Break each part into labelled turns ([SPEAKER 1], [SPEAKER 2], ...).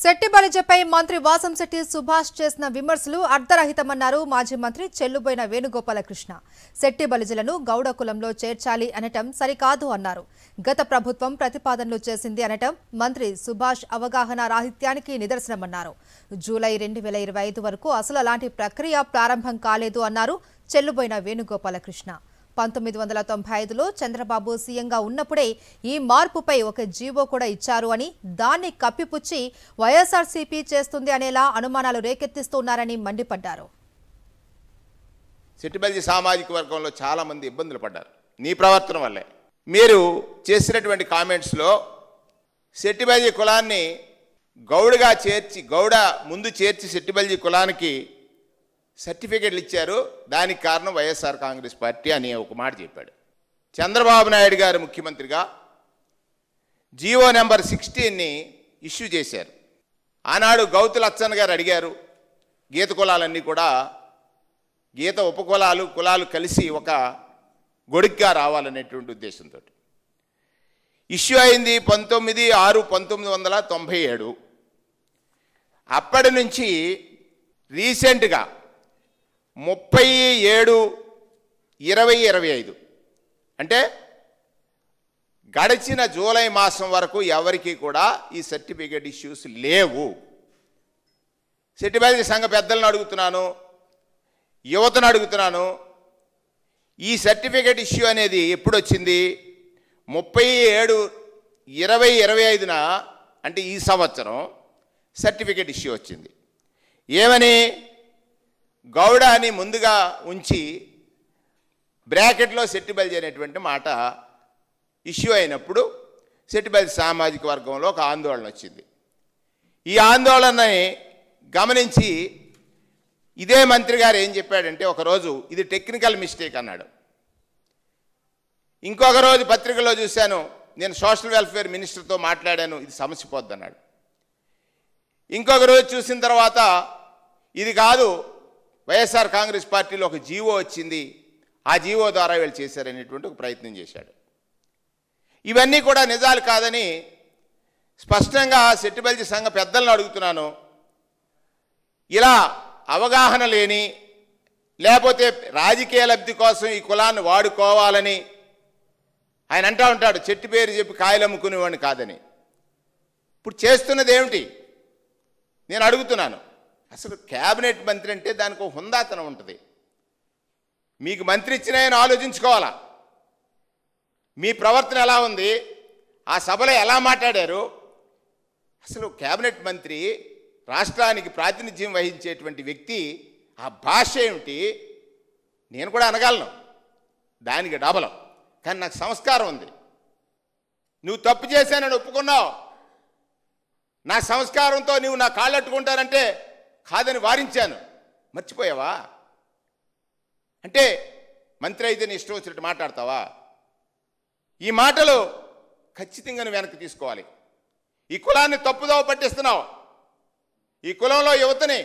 [SPEAKER 1] శెట్టి బలిజపై మంత్రి వాసంశెట్టి సుభాష్ చేసిన విమర్శలు అర్థరహితమన్నారు మాజీ మంత్రి చెల్లుబోయిన వేణుగోపాలకృష్ణ. శెట్టి బలిజలను గౌడ కులంలో చేర్చాలి అనటం సరికాదు అన్నారు. గత ప్రభుత్వం ప్రతిపాదనలు చేసింది అనటం మంత్రి సుభాష్ అవగాహన రాహిత్యానికి నిదర్శనమన్నారు. జూలై 2025 వరకు అసలు అలాంటి ప్రక్రియ ప్రారంభం కాలేదు అన్నారు చెల్లుబోయిన వేణుగోపాలకృష్ణ. 1995లో చంద్రబాబు సీఎంగా ఉన్నప్పుడే ఈ మార్పుపై ఒక జీవో కూడా ఇచ్చారు అని, దాన్ని కప్పిపుచ్చి వైఎస్ఆర్సీపీ చేస్తుంది అనేలా అనుమానాలు రేకెత్తిస్తున్నారని మండిపడ్డారు.
[SPEAKER 2] శెట్టిబలిజ సామాజిక వర్గంలో చాలా మంది ఇబ్బందులు పడ్డారు నీ ప్రవర్తన వల్లే. మీరు చేసినటువంటి కామెంట్స్లో శెట్టిబలిజ కులాన్ని గౌడగా చేర్చి ముందు చేర్చి శెట్టిబలిజ కులానికి సర్టిఫికెట్లు ఇచ్చారు. దానికి కారణం వైఎస్ఆర్ కాంగ్రెస్ పార్టీ అని ఒక మాట చెప్పాడు. చంద్రబాబు నాయుడు గారు ముఖ్యమంత్రిగా జీవో నెంబర్ 16ని ఇష్యూ చేశారు. ఆనాడు గౌతు లచ్చన్న గారు అడిగారు, గీత కులాలన్నీ కూడా గీత కులాలు కలిసి ఒక గొడుగ్గా రావాలనేటువంటి ఉద్దేశంతో ఇష్యూ అయింది 19/6/1997. అప్పటి నుంచి రీసెంట్గా 37/2025 అంటే గడిచిన జూలై మాసం వరకు ఎవరికి కూడా ఈ సర్టిఫికేట్ ఇష్యూస్ లేవు. శెట్టిబలిజ సంఘ పెద్దలను అడుగుతున్నాను, యువతను అడుగుతున్నాను, ఈ సర్టిఫికేట్ ఇష్యూ అనేది ఎప్పుడు వచ్చింది? 37/2025న అంటే ఈ సంవత్సరం సర్టిఫికేట్ ఇష్యూ వచ్చింది. ఏమని? గౌడ అని ముందుగా ఉంచి బ్రాకెట్లో శెట్టిబలిజ అనేటువంటి మాట ఇష్యూ అయినప్పుడు శెట్టిబలిజ సామాజిక వర్గంలో ఒక ఆందోళన వచ్చింది. ఈ ఆందోళనని గమనించి ఇదే మంత్రి గారు ఏం చెప్పాడంటే, ఒకరోజు ఇది టెక్నికల్ మిస్టేక్ అన్నాడు. ఇంకొక రోజు పత్రికలో చూశాను, నేను సోషల్ వెల్ఫేర్ మినిస్టర్తో మాట్లాడాను, ఇది సమస్య పోద్ది అన్నాడు. ఇంకొక రోజు చూసిన తర్వాత ఇది కాదు, వైఎస్ఆర్ కాంగ్రెస్ పార్టీలో ఒక జీవో వచ్చింది, ఆ జీవో ద్వారా వీళ్ళు చేశారనేటువంటి ఒక ప్రయత్నం చేశాడు. ఇవన్నీ కూడా నిజాలు కాదని స్పష్టంగా శెట్టిబలిజ సంఘ పెద్దలను అడుగుతున్నాను. ఇలా అవగాహన లేని, లేకపోతే రాజకీయ లబ్ధి కోసం ఈ కులాన్ని వాడుకోవాలని ఆయన అంటూ ఉంటాడు, చెట్టు పేరు చెప్పి కాయలు అమ్ముకునేవాడిని కాదని. ఇప్పుడు చేస్తున్నది ఏమిటి నేను అడుగుతున్నాను. అసలు క్యాబినెట్ మంత్రి అంటే దానికి ఒక హుందాతనం ఉంటుంది. మీకు మంత్రి ఇచ్చిన ఆయన ఆలోచించుకోవాలా, మీ ప్రవర్తన ఎలా ఉంది, ఆ సభలో ఎలా మాట్లాడారు. అసలు క్యాబినెట్ మంత్రి రాష్ట్రానికి ప్రాతినిధ్యం వహించేటువంటి వ్యక్తి, ఆ భాష ఏమిటి నేను కూడా అనగలను, దానికి డబలం. కానీ నాకు సంస్కారం ఉంది. నువ్వు తప్పు చేశానని ఒప్పుకున్నావు, నా సంస్కారంతో నువ్వు నా కాళ్ళు అట్టుకుంటానంటే కాదని వారించాను, మర్చిపోయావా? అంటే మంత్రి అయితే నీ ఇష్టం వచ్చినట్టు మాట్లాడతావా? ఈ మాటలు ఖచ్చితంగా నువ్వు వెనక్కి తీసుకోవాలి. ఈ కులాన్ని తప్పుదోవ పట్టిస్తున్నావు, ఈ కులంలో యువతని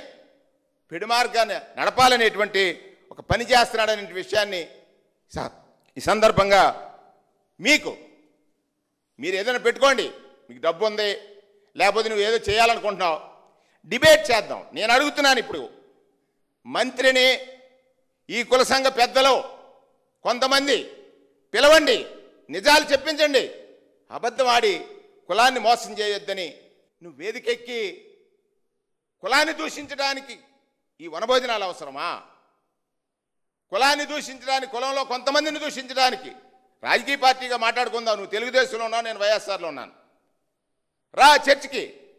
[SPEAKER 2] పెడు మార్గాన్ని నడపాలనేటువంటి ఒక పని చేస్తున్నాడనే విషయాన్ని ఈ సందర్భంగా మీరు ఏదైనా పెట్టుకోండి, మీకు డబ్బు ఉంది, లేకపోతే నువ్వు ఏదో చేయాలనుకుంటున్నావు, డిబేట్ చేద్దాం. నేను అడుగుతున్నాను, ఇప్పుడు మంత్రిని ఈ కుల సంఘ పెద్దలు కొంతమంది పిలవండి, నిజాలు చెప్పించండి, అబద్ధం ఆడి కులాన్ని మోసం చేయొద్దని. నువ్వు వేదికెక్కి కులాన్ని దూషించడానికి ఈ వనభోజనాలు అవసరమా? కులాన్ని దూషించడానికి, కులంలో కొంతమందిని దూషించడానికి రాజకీయ పార్టీగా మాట్లాడుకుందాం. నువ్వు తెలుగుదేశంలో ఉన్నావు, నేను వైఎస్ఆర్లో ఉన్నాను, రా చర్చికి.